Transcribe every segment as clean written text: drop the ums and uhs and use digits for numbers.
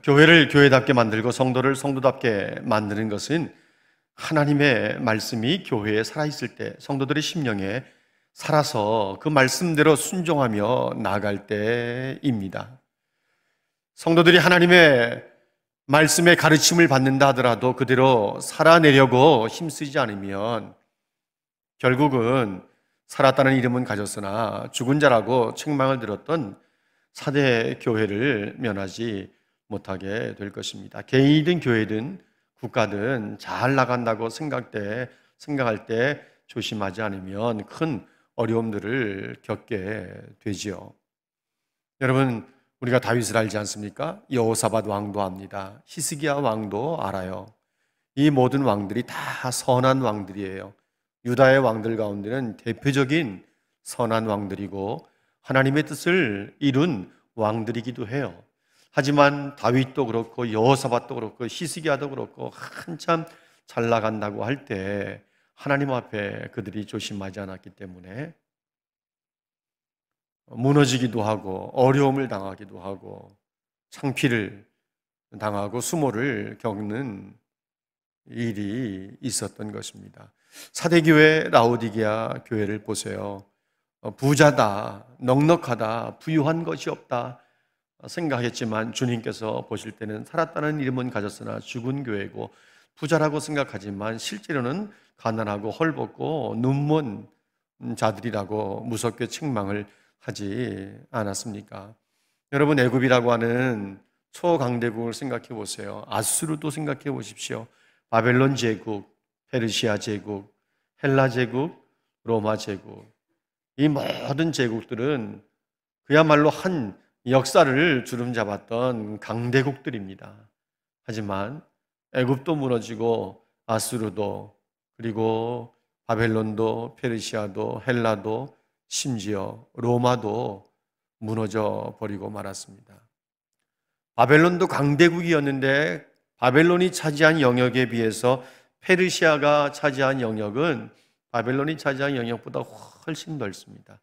교회를 교회답게 만들고 성도를 성도답게 만드는 것은 하나님의 말씀이 교회에 살아있을 때, 성도들의 심령에 살아서 그 말씀대로 순종하며 나아갈 때입니다. 성도들이 하나님의 말씀의 가르침을 받는다 하더라도 그대로 살아내려고 힘쓰지 않으면 결국은 살았다는 이름은 가졌으나 죽은 자라고 책망을 들었던 사대 교회를 면하지 못하게 될 것입니다. 개인이든 교회든 국가든 잘 나간다고 생각할 때 조심하지 않으면 큰 어려움들을 겪게 되지요. 여러분, 우리가 다윗을 알지 않습니까? 여호사밧 왕도 압니다. 히스기야 왕도 알아요. 이 모든 왕들이 다 선한 왕들이에요. 유다의 왕들 가운데는 대표적인 선한 왕들이고 하나님의 뜻을 이룬 왕들이기도 해요. 하지만 다윗도 그렇고 여호사밧도 그렇고 히스기야도 그렇고 한참 잘 나간다고 할 때 하나님 앞에 그들이 조심하지 않았기 때문에 무너지기도 하고 어려움을 당하기도 하고 창피를 당하고 수모를 겪는 일이 있었던 것입니다. 사대교회 라오디게아 교회를 보세요. 부자다, 넉넉하다, 부유한 것이 없다 생각했지만 주님께서 보실 때는 살았다는 이름은 가졌으나 죽은 교회고 부자라고 생각하지만 실제로는 가난하고 헐벗고 눈먼 자들이라고 무섭게 책망을 하지 않았습니까? 여러분, 애굽이라고 하는 초강대국을 생각해 보세요. 아수르도 생각해 보십시오. 바벨론 제국, 페르시아 제국, 헬라 제국, 로마 제국, 이 모든 제국들은 그야말로 한 역사를 주름잡았던 강대국들입니다. 하지만 애굽도 무너지고 아수르도, 그리고 바벨론도, 페르시아도, 헬라도, 심지어 로마도 무너져 버리고 말았습니다. 바벨론도 강대국이었는데 바벨론이 차지한 영역에 비해서 페르시아가 차지한 영역은 바벨론이 차지한 영역보다 훨씬 넓습니다.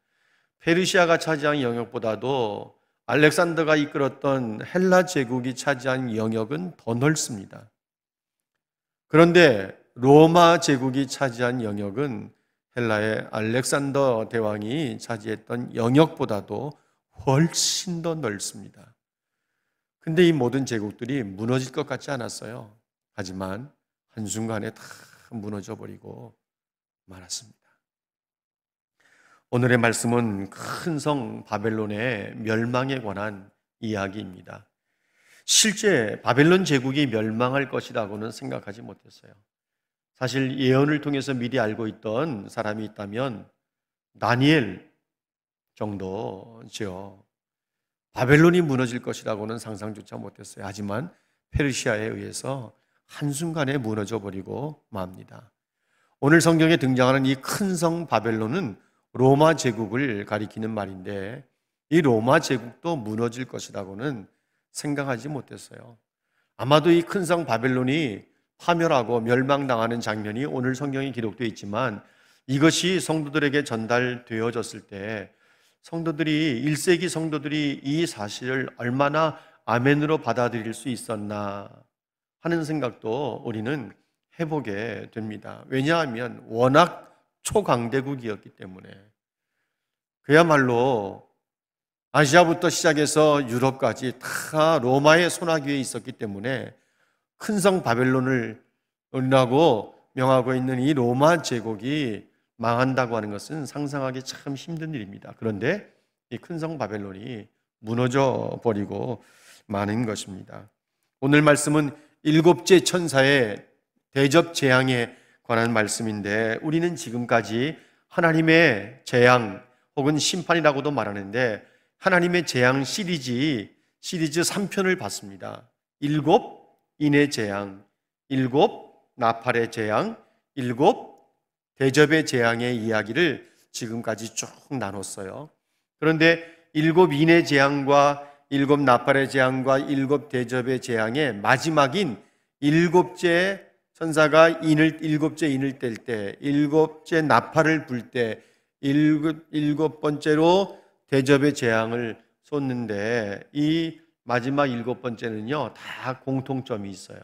페르시아가 차지한 영역보다도 알렉산더가 이끌었던 헬라 제국이 차지한 영역은 더 넓습니다. 그런데 로마 제국이 차지한 영역은 헬라의 알렉산더 대왕이 차지했던 영역보다도 훨씬 더 넓습니다. 근데 이 모든 제국들이 무너질 것 같지 않았어요. 하지만 한순간에 다 무너져 버리고 말았습니다. 오늘의 말씀은 큰 성 바벨론의 멸망에 관한 이야기입니다. 실제 바벨론 제국이 멸망할 것이라고는 생각하지 못했어요. 사실 예언을 통해서 미리 알고 있던 사람이 있다면 다니엘 정도죠. 바벨론이 무너질 것이라고는 상상조차 못했어요. 하지만 페르시아에 의해서 한순간에 무너져 버리고 맙니다. 오늘 성경에 등장하는 이 큰 성 바벨론은 로마 제국을 가리키는 말인데 이 로마 제국도 무너질 것이라고는 생각하지 못했어요. 아마도 이 큰 성 바벨론이 파멸하고 멸망당하는 장면이 오늘 성경에 기록되어 있지만 이것이 성도들에게 전달되어졌을 때 성도들이 1세기 성도들이 이 사실을 얼마나 아멘으로 받아들일 수 있었나 하는 생각도 우리는 해보게 됩니다. 왜냐하면 워낙 초강대국이었기 때문에 그야말로 아시아부터 시작해서 유럽까지 다 로마의 손아귀에 있었기 때문에 큰 성 바벨론을 은하고 명하고 있는 이 로마 제국이 망한다고 하는 것은 상상하기 참 힘든 일입니다. 그런데 이 큰 성 바벨론이 무너져 버리고 마는 것입니다. 오늘 말씀은 일곱째 천사의 대접 재앙에 관한 말씀인데 우리는 지금까지 하나님의 재앙 혹은 심판이라고도 말하는데 하나님의 재앙 시리즈 3편을 봤습니다. 7 인의 재앙, 7 나팔의 재앙, 7 대접의 재앙의 이야기를 지금까지 쭉 나눴어요. 그런데 7 인의 재앙과 7 나팔의 재앙과 7 대접의 재앙의 마지막인 7째 천사가 7째 인을 뗄 때, 7째 나팔을 불 때, 7번째로 대접의 재앙을 쏟는데 이 마지막 일곱 번째는요, 다 공통점이 있어요.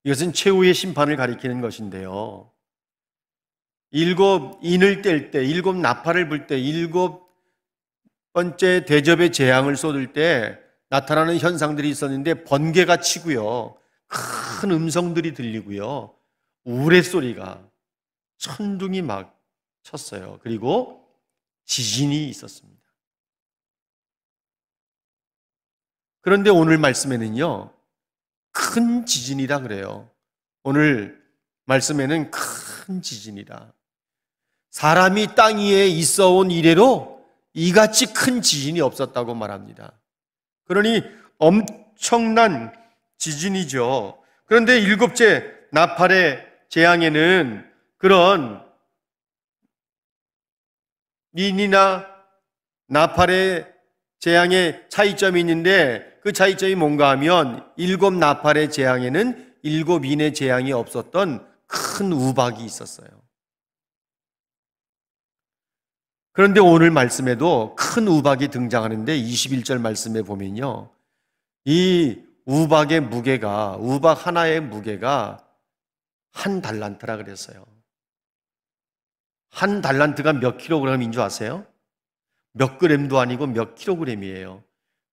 이것은 최후의 심판을 가리키는 것인데요. 일곱 인을 뗄 때, 일곱 나팔을 불 때, 일곱 번째 대접의 재앙을 쏟을 때 나타나는 현상들이 있었는데, 번개가 치고요, 큰 음성들이 들리고요, 우레소리가, 천둥이 막 쳤어요. 그리고 지진이 있었습니다. 그런데 오늘 말씀에는요, 큰 지진이라 그래요. 오늘 말씀에는 큰 지진이라. 사람이 땅 위에 있어 온 이래로 이같이 큰 지진이 없었다고 말합니다. 그러니 엄청난 지진이죠. 그런데 일곱째 나팔의 재앙에는 그런 인이나 나팔의 재앙의 차이점이 있는데, 그 차이점이 뭔가 하면 일곱 나팔의 재앙에는 일곱 인의 재앙이 없었던 큰 우박이 있었어요. 그런데 오늘 말씀에도 큰 우박이 등장하는데 21절 말씀에 보면요, 이 우박의 무게가, 우박 하나의 무게가 한 달란트라 그랬어요. 한 달란트가 몇 킬로그램인 줄 아세요? 몇 그램도 아니고 몇 킬로그램이에요.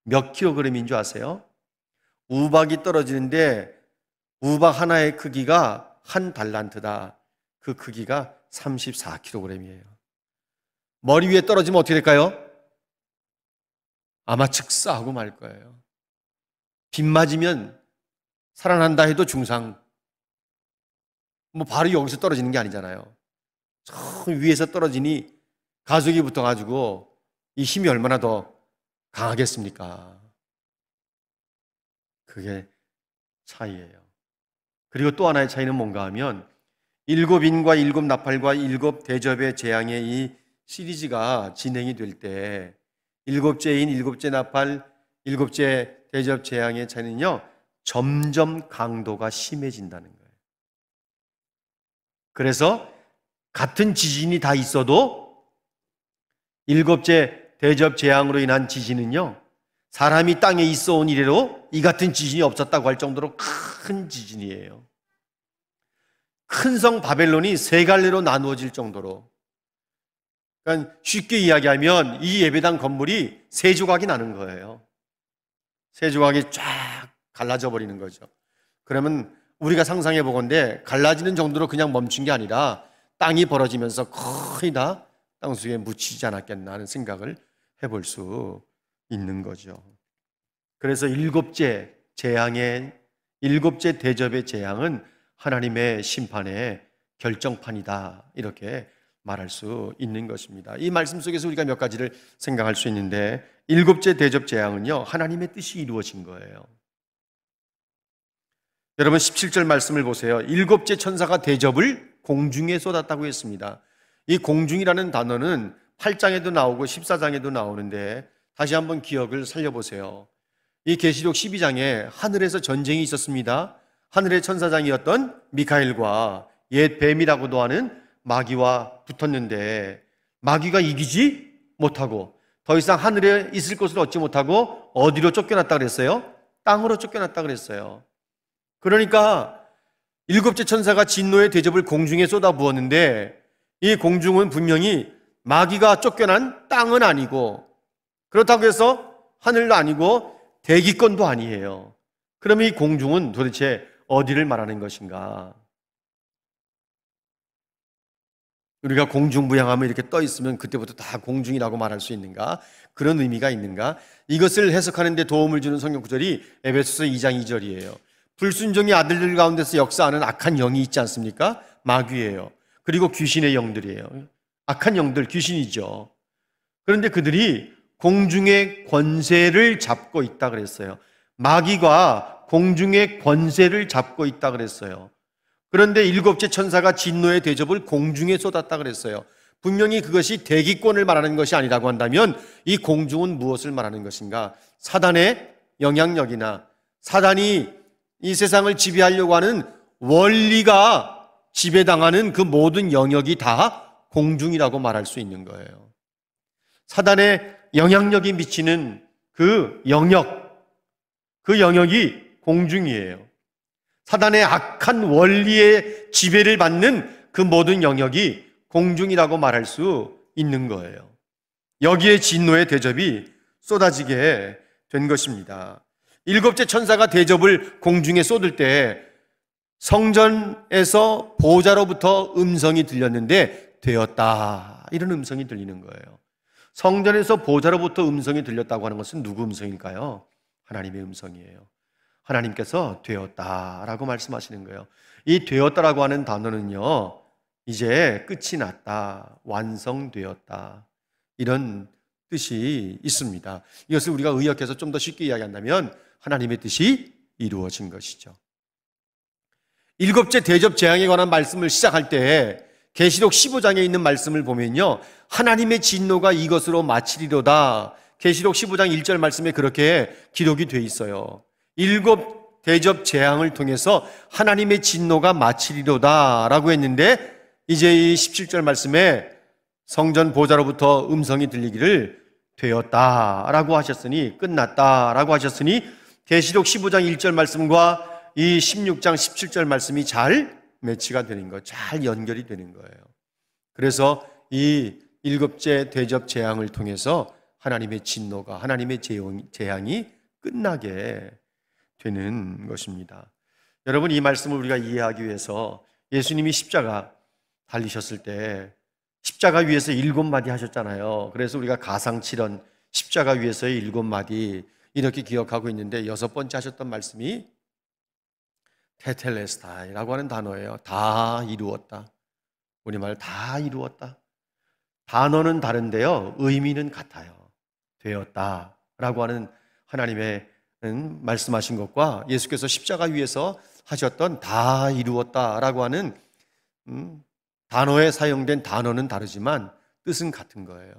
몇 킬로그램인 줄 아세요? 우박이 떨어지는데 우박 하나의 크기가 한 달란트다. 그 크기가 34킬로그램이에요. 머리 위에 떨어지면 어떻게 될까요? 아마 즉사하고 말 거예요. 빗 맞으면 살아난다 해도 중상. 바로 여기서 떨어지는 게 아니잖아요. 저 위에서 떨어지니 가죽이 붙어가지고 이 힘이 얼마나 더 강하겠습니까? 그게 차이예요. 그리고 또 하나의 차이는 뭔가 하면 일곱 인과 일곱 나팔과 일곱 대접의 재앙의 이 시리즈가 진행이 될 때 일곱째 인, 일곱째 나팔, 일곱째 대접 재앙의 차이는요, 점점 강도가 심해진다는 거예요. 그래서 같은 지진이 다 있어도 일곱째 대접 재앙으로 인한 지진은요, 사람이 땅에 있어 온 이래로 이 같은 지진이 없었다고 할 정도로 큰 지진이에요. 큰 성 바벨론이 세 갈래로 나누어질 정도로. 그러니까 쉽게 이야기하면 이 예배당 건물이 세 조각이 나는 거예요. 세 조각이 쫙 갈라져 버리는 거죠. 그러면 우리가 상상해 보건대 갈라지는 정도로 그냥 멈춘 게 아니라 땅이 벌어지면서 거의 다 땅속에 묻히지 않았겠나 하는 생각을 해볼 수 있는 거죠. 그래서 일곱째 재앙의, 일곱째 대접의 재앙은 하나님의 심판의 결정판이다, 이렇게 말할 수 있는 것입니다. 이 말씀 속에서 우리가 몇 가지를 생각할 수 있는데, 일곱째 대접 재앙은요, 하나님의 뜻이 이루어진 거예요. 여러분 17절 말씀을 보세요. 일곱째 천사가 대접을 공중에 쏟았다고 했습니다. 이 공중이라는 단어는 8장에도 나오고 14장에도 나오는데, 다시 한번 기억을 살려보세요. 이 계시록 12장에 하늘에서 전쟁이 있었습니다. 하늘의 천사장이었던 미카엘과 옛 뱀이라고도 하는 마귀와 붙었는데, 마귀가 이기지 못하고 더 이상 하늘에 있을 곳을 얻지 못하고 어디로 쫓겨났다 그랬어요? 땅으로 쫓겨났다 그랬어요. 그러니까 일곱째 천사가 진노의 대접을 공중에 쏟아부었는데, 이 공중은 분명히 마귀가 쫓겨난 땅은 아니고, 그렇다고 해서 하늘도 아니고 대기권도 아니에요. 그럼 이 공중은 도대체 어디를 말하는 것인가? 우리가 공중부양하면 이렇게 떠 있으면 그때부터 다 공중이라고 말할 수 있는가? 그런 의미가 있는가? 이것을 해석하는 데 도움을 주는 성경 구절이 에베소서 2장 2절이에요. 불순종의 아들들 가운데서 역사하는 악한 영이 있지 않습니까? 마귀예요. 그리고 귀신의 영들이에요. 악한 영들, 귀신이죠. 그런데 그들이 공중의 권세를 잡고 있다 그랬어요. 마귀가 공중의 권세를 잡고 있다 그랬어요. 그런데 일곱째 천사가 진노의 대접을 공중에 쏟았다 그랬어요. 분명히 그것이 대기권을 말하는 것이 아니라고 한다면 이 공중은 무엇을 말하는 것인가? 사단의 영향력이나 사단이 이 세상을 지배하려고 하는 원리가 지배당하는 그 모든 영역이 다 공중이라고 말할 수 있는 거예요. 사단의 영향력이 미치는 그 그 영역이 공중이에요. 사단의 악한 원리의 지배를 받는 그 모든 영역이 공중이라고 말할 수 있는 거예요. 여기에 진노의 대접이 쏟아지게 된 것입니다. 일곱째 천사가 대접을 공중에 쏟을 때 성전에서 보좌로부터 음성이 들렸는데 되었다, 이런 음성이 들리는 거예요. 성전에서 보좌로부터 음성이 들렸다고 하는 것은 누구 음성일까요? 하나님의 음성이에요. 하나님께서 되었다라고 말씀하시는 거예요. 이 되었다라고 하는 단어는요, 이제 끝이 났다, 완성되었다, 이런 뜻이 있습니다. 이것을 우리가 의역해서 좀 더 쉽게 이야기한다면 하나님의 뜻이 이루어진 것이죠. 일곱째 대접 재앙에 관한 말씀을 시작할 때 계시록 15장에 있는 말씀을 보면요, 하나님의 진노가 이것으로 마치리로다, 계시록 15장 1절 말씀에 그렇게 기록이 돼 있어요. 일곱 대접 재앙을 통해서 하나님의 진노가 마치리로다 라고 했는데, 이제 이 17절 말씀에 성전 보좌로부터 음성이 들리기를 되었다라고 하셨으니, 끝났다라고 하셨으니, 계시록 15장 1절 말씀과 이 16장 17절 말씀이 잘 매치가 되는 거예요. 잘 연결이 되는 거예요. 그래서 이 일곱째 대접 재앙을 통해서 하나님의 진노가, 하나님의 재앙이 끝나게 되는 것입니다. 여러분, 이 말씀을 우리가 이해하기 위해서 예수님이 십자가 달리셨을 때 십자가 위에서 7마디 하셨잖아요. 그래서 우리가 가상칠언 십자가 위에서의 7마디 이렇게 기억하고 있는데, 6번째 하셨던 말씀이 테텔레스타이라고 하는 단어예요. 다 이루었다. 우리말 다 이루었다. 단어는 다른데요, 의미는 같아요. 되었다라고 하는 하나님의 말씀하신 것과 예수께서 십자가 위에서 하셨던 다 이루었다라고 하는 단어에 사용된 단어는 다르지만 뜻은 같은 거예요.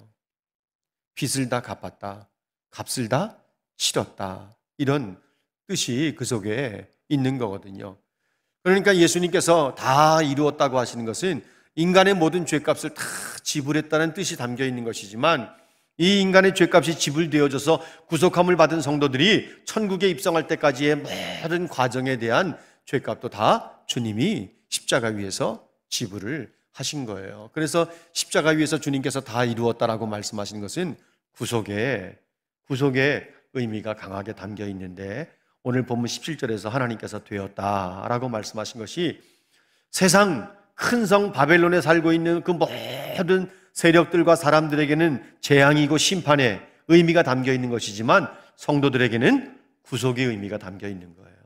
빚을 다 갚았다, 값을 다 치렀다, 이런 뜻이 그 속에 있는 거거든요. 그러니까 예수님께서 다 이루었다고 하시는 것은 인간의 모든 죄값을 다 지불했다는 뜻이 담겨 있는 것이지만, 이 인간의 죄값이 지불되어져서 구속함을 받은 성도들이 천국에 입성할 때까지의 모든 과정에 대한 죄값도 다 주님이 십자가 위에서 지불을 하신 거예요. 그래서 십자가 위에서 주님께서 다 이루었다라고 말씀하신 것은 구속의 의미가 강하게 담겨 있는데, 오늘 본문 17절에서 하나님께서 되었다라고 말씀하신 것이 세상 큰 성 바벨론에 살고 있는 그 모든 세력들과 사람들에게는 재앙이고 심판의 의미가 담겨 있는 것이지만, 성도들에게는 구속의 의미가 담겨 있는 거예요.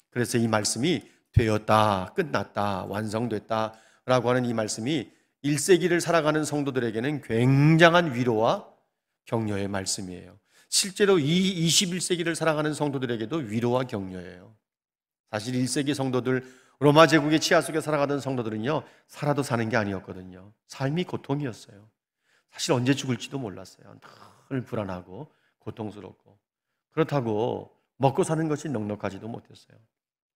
그래서 이 말씀이 되었다, 끝났다, 완성됐다 라고 하는 이 말씀이 1세기를 살아가는 성도들에게는 굉장한 위로와 격려의 말씀이에요. 실제로 이 21세기를 살아가는 성도들에게도 위로와 격려예요. 사실 1세기 성도들, 로마 제국의 치하 속에 살아가던 성도들은요, 살아도 사는 게 아니었거든요. 삶이 고통이었어요. 사실 언제 죽을지도 몰랐어요. 늘 불안하고 고통스럽고, 그렇다고 먹고 사는 것이 넉넉하지도 못했어요.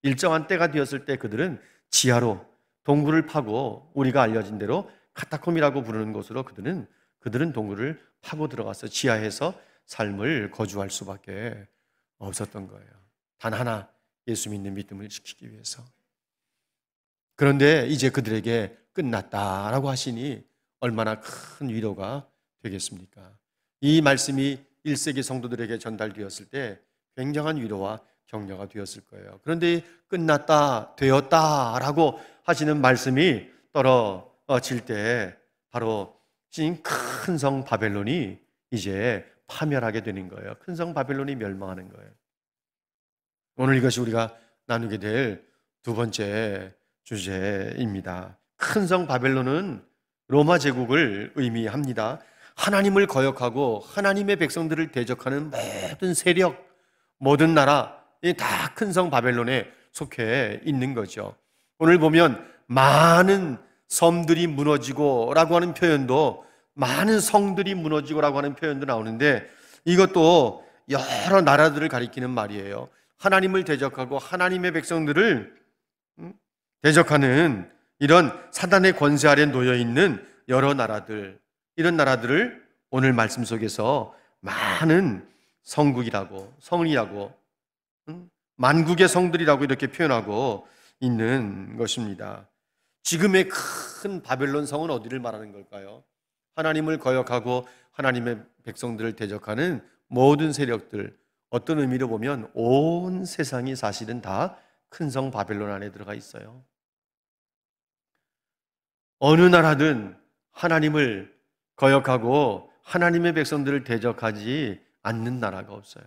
일정한 때가 되었을 때 그들은 지하로 동굴을 파고, 우리가 알려진 대로 카타콤이라고 부르는 곳으로 그들은 동굴을 파고 들어가서 지하에서 삶을 거주할 수밖에 없었던 거예요. 단 하나, 예수 믿는 믿음을 지키기 위해서. 그런데 이제 그들에게 끝났다라고 하시니 얼마나 큰 위로가 되겠습니까? 이 말씀이 1세기 성도들에게 전달되었을 때 굉장한 위로와 격려가 되었을 거예요. 그런데 끝났다, 되었다라고 하시는 말씀이 떨어질 때 바로 큰 성 바벨론이 이제 파멸하게 되는 거예요. 큰 성 바벨론이 멸망하는 거예요. 오늘 이것이 우리가 나누게 될 두 번째 주제입니다. 큰 성 바벨론은 로마 제국을 의미합니다. 하나님을 거역하고 하나님의 백성들을 대적하는 모든 세력, 모든 나라, 다 큰 성 바벨론에 속해 있는 거죠. 오늘 보면 많은 섬들이 무너지고 라고 하는 표현도, 많은 성들이 무너지고 라고 하는 표현도 나오는데, 이것도 여러 나라들을 가리키는 말이에요. 하나님을 대적하고 하나님의 백성들을 대적하는 이런 사단의 권세 아래 놓여 있는 여러 나라들, 이런 나라들을 오늘 말씀 속에서 많은 성국이라고, 성이라고, 만국의 성들이라고 이렇게 표현하고 있는 것입니다. 지금의 큰 바벨론 성은 어디를 말하는 걸까요? 하나님을 거역하고 하나님의 백성들을 대적하는 모든 세력들, 어떤 의미로 보면 온 세상이 사실은 다 큰 성 바벨론 안에 들어가 있어요. 어느 나라든 하나님을 거역하고 하나님의 백성들을 대적하지 않는 나라가 없어요.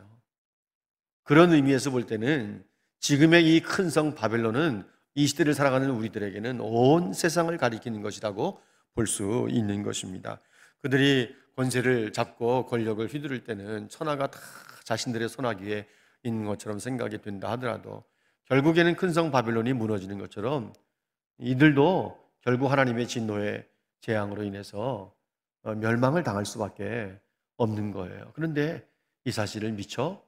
그런 의미에서 볼 때는 지금의 이 큰 성 바벨론은 이 시대를 살아가는 우리들에게는 온 세상을 가리키는 것이라고 볼 수 있는 것입니다. 그들이 권세를 잡고 권력을 휘두를 때는 천하가 다 자신들의 손아귀에 있는 것처럼 생각이 된다 하더라도 결국에는 큰 성 바벨론이 무너지는 것처럼 이들도 결국 하나님의 진노의 재앙으로 인해서 멸망을 당할 수밖에 없는 거예요. 그런데 이 사실을 미처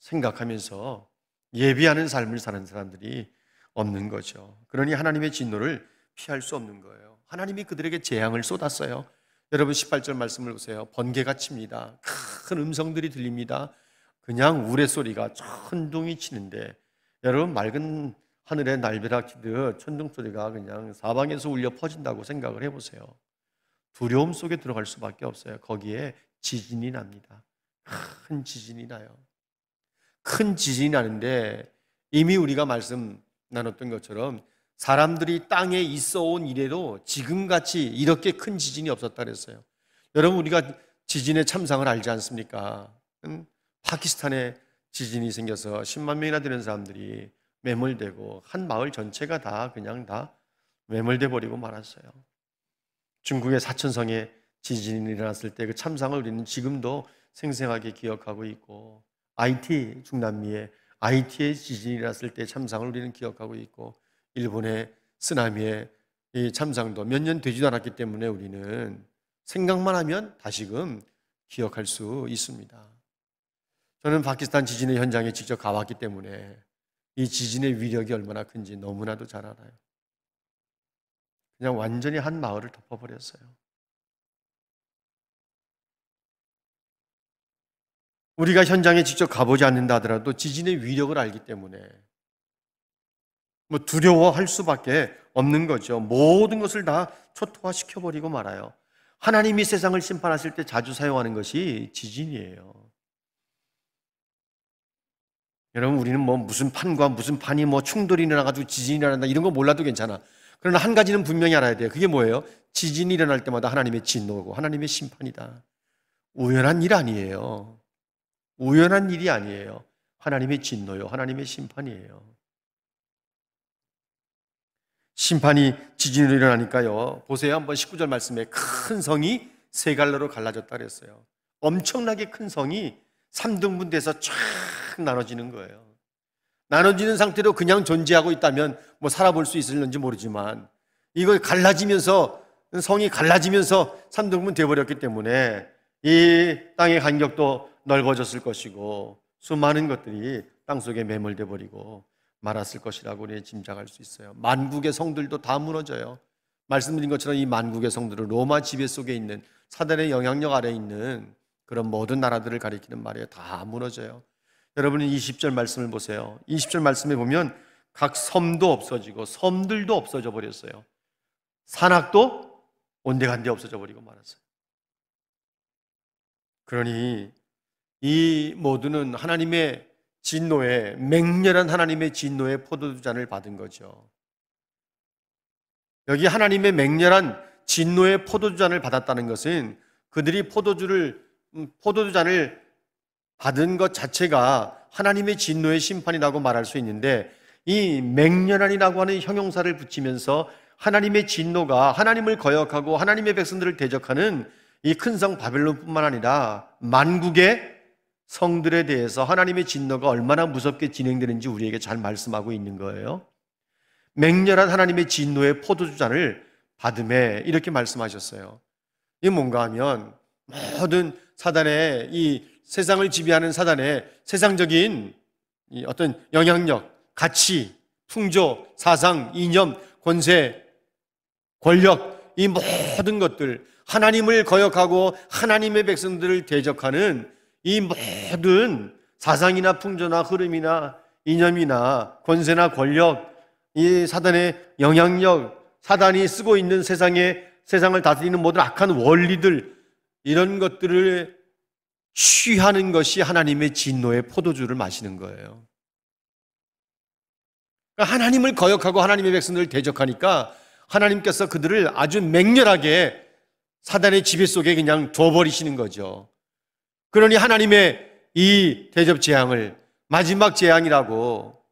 생각하면서 예비하는 삶을 사는 사람들이 없는 거죠. 그러니 하나님의 진노를 피할 수 없는 거예요. 하나님이 그들에게 재앙을 쏟았어요. 여러분 18절 말씀을 보세요. 번개가 칩니다. 큰 음성들이 들립니다. 그냥 우레소리가 천둥이 치는데 여러분 맑은 하늘에 날벼락 치듯 천둥 소리가 그냥 사방에서 울려 퍼진다고 생각을 해보세요. 두려움 속에 들어갈 수밖에 없어요. 거기에 지진이 납니다. 큰 지진이 나요. 큰 지진이 나는데 이미 우리가 말씀 나눴던 것처럼 사람들이 땅에 있어 온 이래로 지금같이 이렇게 큰 지진이 없었다 그랬어요. 여러분 우리가 지진의 참상을 알지 않습니까? 파키스탄에 지진이 생겨서 10만 명이나 되는 사람들이 매몰되고 한 마을 전체가 다 그냥 다 매몰돼 버리고 말았어요. 중국의 사천성에 지진이 일어났을 때 그 참상을 우리는 지금도 생생하게 기억하고 있고, IT 중남미에 IT의 지진이 일어났을 때 참상을 우리는 기억하고 있고, 일본의 쓰나미의 이 참상도 몇 년 되지도 않았기 때문에 우리는 생각만 하면 다시금 기억할 수 있습니다. 저는 파키스탄 지진의 현장에 직접 가봤기 때문에 이 지진의 위력이 얼마나 큰지 너무나도 잘 알아요. 그냥 완전히 한 마을을 덮어버렸어요. 우리가 현장에 직접 가보지 않는다 하더라도 지진의 위력을 알기 때문에 두려워할 수밖에 없는 거죠. 모든 것을 다 초토화시켜버리고 말아요. 하나님이 세상을 심판하실 때 자주 사용하는 것이 지진이에요. 여러분 우리는 무슨 판과 무슨 판이 충돌이 일어나가지고 지진이 일어난다 이런 거 몰라도 괜찮아. 그러나 한 가지는 분명히 알아야 돼요. 그게 뭐예요? 지진이 일어날 때마다 하나님의 진노고 하나님의 심판이다. 우연한 일 아니에요. 우연한 일이 아니에요. 하나님의 진노요, 하나님의 심판이에요. 심판이 지진으로 일어나니까요, 보세요. 한번 19절 말씀에 큰 성이 세 갈래로 갈라졌다 그랬어요. 엄청나게 큰 성이 3등분 돼서 쫙 나눠지는 거예요. 나눠지는 상태로 그냥 존재하고 있다면 살아볼 수 있을는지 모르지만 이걸 갈라지면서, 성이 갈라지면서 3등분 돼버렸기 때문에 이 땅의 간격도 넓어졌을 것이고 수많은 것들이 땅속에 매몰돼 버리고 말았을 것이라고 우리는 짐작할 수 있어요. 만국의 성들도 다 무너져요. 말씀드린 것처럼 이 만국의 성들은 로마 지배 속에 있는, 사단의 영향력 아래에 있는 그런 모든 나라들을 가리키는 말이에요. 다 무너져요. 여러분은 20절 말씀을 보세요. 20절 말씀에 보면 각 섬도 없어지고 섬들도 없어져 버렸어요. 산악도 온데간데 없어져 버리고 말았어요. 그러니 이 모두는 하나님의 진노에, 맹렬한 하나님의 진노의 포도주잔을 받은 거죠. 여기 하나님의 맹렬한 진노의 포도주잔을 받았다는 것은 그들이 포도주잔을 받은 것 자체가 하나님의 진노의 심판이라고 말할 수 있는데, 이 맹렬한이라고 하는 형용사를 붙이면서 하나님의 진노가 하나님을 거역하고 하나님의 백성들을 대적하는 이 큰 성 바벨론뿐만 아니라 만국의 성들에 대해서 하나님의 진노가 얼마나 무섭게 진행되는지 우리에게 잘 말씀하고 있는 거예요. 맹렬한 하나님의 진노의 포도주잔을 받음에 이렇게 말씀하셨어요. 이게 뭔가 하면 모든 사단의, 이 세상을 지배하는 사단의 세상적인 이 어떤 영향력, 가치, 풍조, 사상, 이념, 권세, 권력, 이 모든 것들, 하나님을 거역하고 하나님의 백성들을 대적하는 이 모든 사상이나 풍조나 흐름이나 이념이나 권세나 권력, 이 사단의 영향력, 사단이 쓰고 있는 세상을 다스리는 모든 악한 원리들, 이런 것들을 취하는 것이 하나님의 진노의 포도주를 마시는 거예요. 그러니까 하나님을 거역하고 하나님의 백성들을 대적하니까 하나님께서 그들을 아주 맹렬하게 사단의 지배 속에 그냥 둬버리시는 거죠. 그러니 하나님의 이 대접 재앙을 마지막 재앙이라고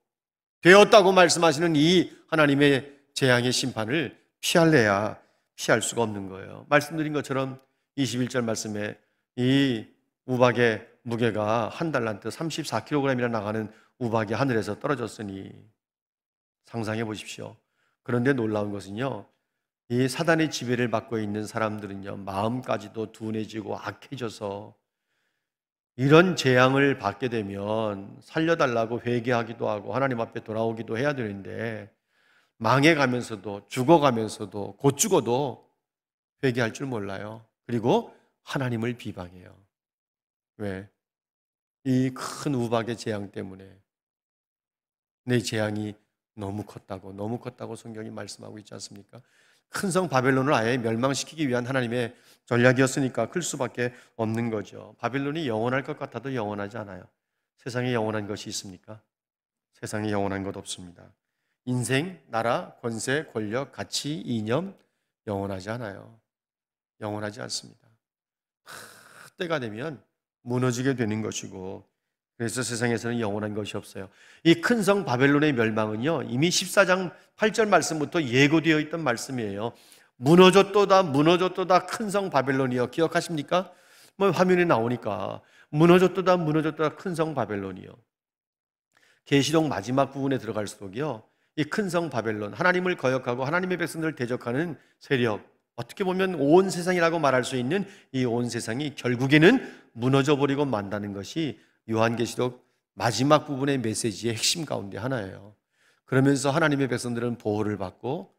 되었다고 말씀하시는 이 하나님의 재앙의 심판을 피할래야 피할 수가 없는 거예요. 말씀드린 것처럼 21절 말씀에 이 우박의 무게가 한 달란트 34kg이나 나가는 우박이 하늘에서 떨어졌으니 상상해 보십시오. 그런데 놀라운 것은요, 이 사단의 지배를 받고 있는 사람들은요, 마음까지도 둔해지고 악해져서 이런 재앙을 받게 되면 살려달라고 회개하기도 하고 하나님 앞에 돌아오기도 해야 되는데, 망해가면서도 죽어가면서도 곧 죽어도 회개할 줄 몰라요. 그리고 하나님을 비방해요. 왜? 이 큰 우박의 재앙 때문에 내 재앙이 너무 컸다고 성경이 말씀하고 있지 않습니까? 큰 성 바벨론을 아예 멸망시키기 위한 하나님의 전략이었으니까 클 수밖에 없는 거죠. 바벨론이 영원할 것 같아도 영원하지 않아요. 세상에 영원한 것이 있습니까? 세상에 영원한 것 없습니다. 인생, 나라, 권세, 권력, 가치, 이념 영원하지 않아요. 영원하지 않습니다. 때가 되면 무너지게 되는 것이고, 그래서 세상에서는 영원한 것이 없어요. 이 큰 성 바벨론의 멸망은요, 이미 14장 8절 말씀부터 예고되어 있던 말씀이에요. 무너졌도다 큰 성 바벨론이요. 기억하십니까? 뭐 화면에 나오니까 무너졌도다 큰 성 바벨론이요. 계시록 마지막 부분에 들어갈수록요, 이 큰 성 바벨론, 하나님을 거역하고 하나님의 백성들을 대적하는 세력, 어떻게 보면 온 세상이라고 말할 수 있는 이 온 세상이 결국에는 무너져 버리고 만다는 것이 요한계시록 마지막 부분의 메시지의 핵심 가운데 하나예요. 그러면서 하나님의 백성들은 보호를 받고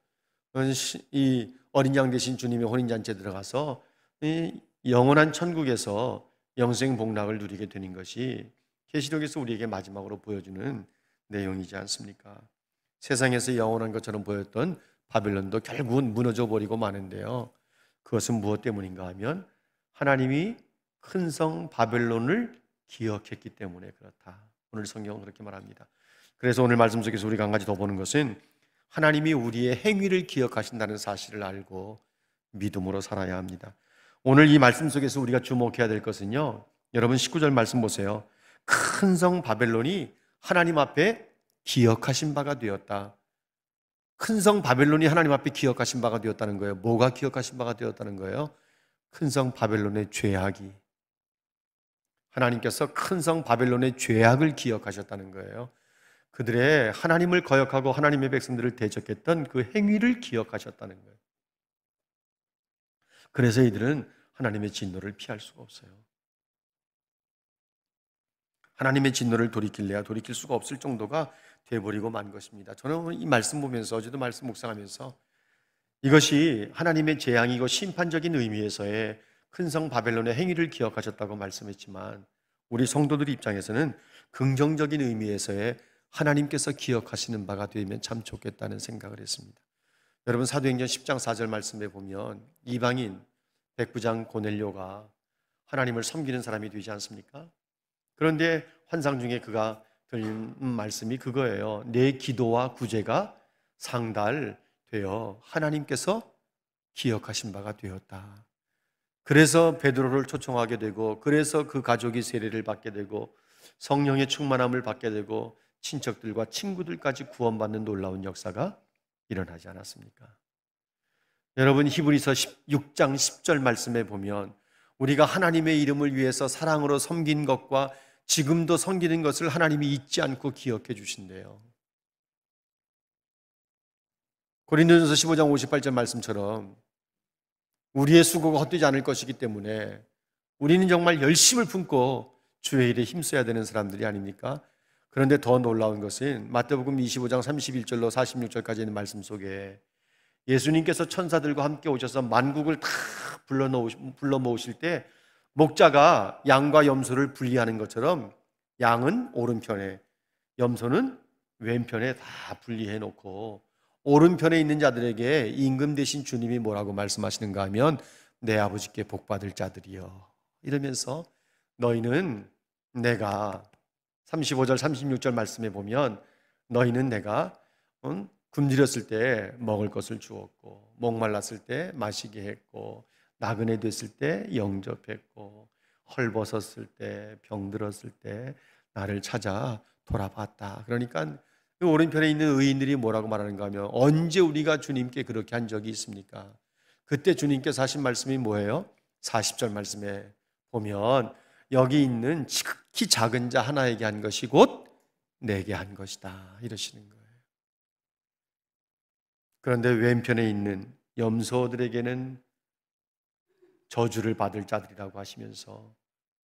이 어린 양 되신 주님의 혼인잔치에 들어가서 이 영원한 천국에서 영생 복락을 누리게 되는 것이 계시록에서 우리에게 마지막으로 보여주는 내용이지 않습니까? 세상에서 영원한 것처럼 보였던 바벨론도 결국은 무너져 버리고 마는데요. 그것은 무엇 때문인가 하면 하나님이 큰 성 바벨론을 기억했기 때문에 그렇다. 오늘 성경은 그렇게 말합니다. 그래서 오늘 말씀 속에서 우리가 한 가지 더 보는 것은 하나님이 우리의 행위를 기억하신다는 사실을 알고 믿음으로 살아야 합니다. 오늘 이 말씀 속에서 우리가 주목해야 될 것은요, 여러분 19절 말씀 보세요. 큰 성 바벨론이 하나님 앞에 기억하신 바가 되었다. 큰 성 바벨론이 하나님 앞에 기억하신 바가 되었다는 거예요. 뭐가 기억하신 바가 되었다는 거예요? 큰 성 바벨론의 죄악이. 하나님께서 큰 성 바벨론의 죄악을 기억하셨다는 거예요. 그들의 하나님을 거역하고 하나님의 백성들을 대적했던 그 행위를 기억하셨다는 거예요. 그래서 이들은 하나님의 진노를 피할 수가 없어요. 하나님의 진노를 돌이킬래야 돌이킬 수가 없을 정도가 돼버리고 만 것입니다. 저는 이 말씀 보면서, 어제도 말씀 묵상하면서 이것이 하나님의 재앙이고 심판적인 의미에서의 큰 성 바벨론의 행위를 기억하셨다고 말씀했지만, 우리 성도들 입장에서는 긍정적인 의미에서의 하나님께서 기억하시는 바가 되면 참 좋겠다는 생각을 했습니다. 여러분 사도행전 10장 4절 말씀에 보면 이방인 백부장 고넬료가 하나님을 섬기는 사람이 되지 않습니까? 그런데 환상 중에 그가 들은 말씀이 그거예요. 내 기도와 구제가 상달되어 하나님께서 기억하신 바가 되었다. 그래서 베드로를 초청하게 되고, 그래서 그 가족이 세례를 받게 되고, 성령의 충만함을 받게 되고, 친척들과 친구들까지 구원받는 놀라운 역사가 일어나지 않았습니까? 여러분 히브리서 6장 10절 말씀에 보면 우리가 하나님의 이름을 위해서 사랑으로 섬긴 것과 지금도 섬기는 것을 하나님이 잊지 않고 기억해 주신대요. 고린도전서 15장 58절 말씀처럼 우리의 수고가 헛되지 않을 것이기 때문에 우리는 정말 열심을 품고 주의 일에 힘써야 되는 사람들이 아닙니까? 그런데 더 놀라운 것은 마태복음 25장 31절로 46절까지 있는 말씀 속에 예수님께서 천사들과 함께 오셔서 만국을 다 불러 모으실 때 목자가 양과 염소를 분리하는 것처럼 양은 오른편에, 염소는 왼편에 다 분리해 놓고 오른편에 있는 자들에게 임금 되신 주님이 뭐라고 말씀하시는가 하면 내 아버지께 복받을 자들이여, 이러면서 너희는 내가 35절 36절 말씀에 보면 너희는 내가 굶주렸을 때 먹을 것을 주었고 목말랐을 때 마시게 했고 나그네 됐을 때 영접했고 헐벗었을 때 병들었을 때 나를 찾아 돌아봤다. 그러니까 그 오른편에 있는 의인들이 뭐라고 말하는가 하면 언제 우리가 주님께 그렇게 한 적이 있습니까? 그때 주님께서 하신 말씀이 뭐예요? 40절 말씀에 보면 여기 있는 지극히 작은 자 하나에게 한 것이 곧 내게 한 것이다, 이러시는 거예요. 그런데 왼편에 있는 염소들에게는 저주를 받을 자들이라고 하시면서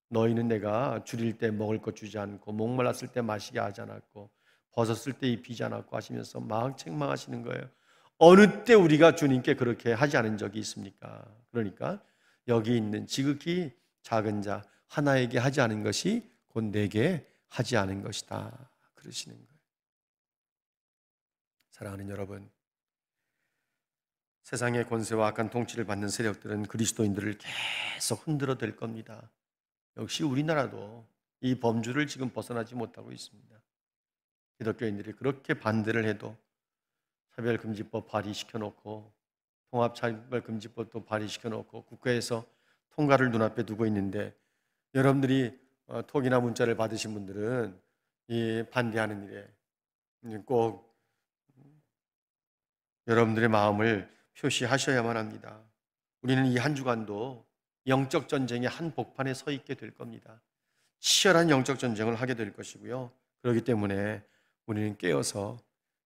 너희는 내가 줄일 때 먹을 것 주지 않고 목말랐을 때 마시게 하지 않았고 벗었을 때 입히지 않았고 하시면서 막 책망하시는 거예요. 어느 때 우리가 주님께 그렇게 하지 않은 적이 있습니까? 그러니까 여기 있는 지극히 작은 자 하나에게 하지 않은 것이 곧 내게 하지 않은 것이다, 그러시는 거예요. 사랑하는 여러분, 세상의 권세와 악한 통치를 받는 세력들은 그리스도인들을 계속 흔들어 댈 겁니다. 역시 우리나라도 이 범주를 지금 벗어나지 못하고 있습니다. 기독교인들이 그렇게 반대를 해도 차별금지법 발의시켜 놓고 통합차별금지법도 발의시켜 놓고 국회에서 통과를 눈앞에 두고 있는데 여러분들이 톡이나 문자를 받으신 분들은 이 반대하는 일에 꼭 여러분들의 마음을 표시하셔야만 합니다. 우리는 이 한 주간도 영적 전쟁의 한 복판에 서 있게 될 겁니다. 치열한 영적 전쟁을 하게 될 것이고요. 그렇기 때문에 우리는 깨어서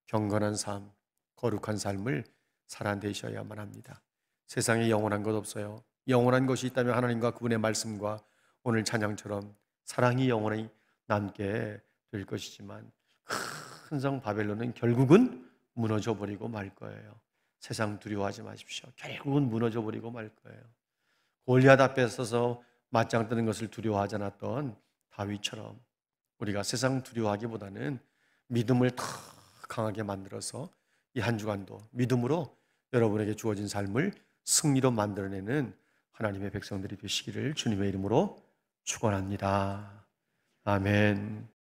경건한 삶, 거룩한 삶을 살아내셔야만 합니다. 세상에 영원한 것 없어요. 영원한 것이 있다면 하나님과 그분의 말씀과 오늘 찬양처럼 사랑이 영원히 남게 될 것이지만 큰 성 바벨론은 결국은 무너져 버리고 말 거예요. 세상 두려워하지 마십시오. 결국은 무너져 버리고 말 거예요. 골리앗 앞에 서서 맞짱 뜨는 것을 두려워하지 않았던 다윗처럼 우리가 세상 두려워하기보다는 믿음을 더 강하게 만들어서 이 한 주간도 믿음으로 여러분에게 주어진 삶을 승리로 만들어내는 하나님의 백성들이 되시기를 주님의 이름으로 축원합니다. 아멘.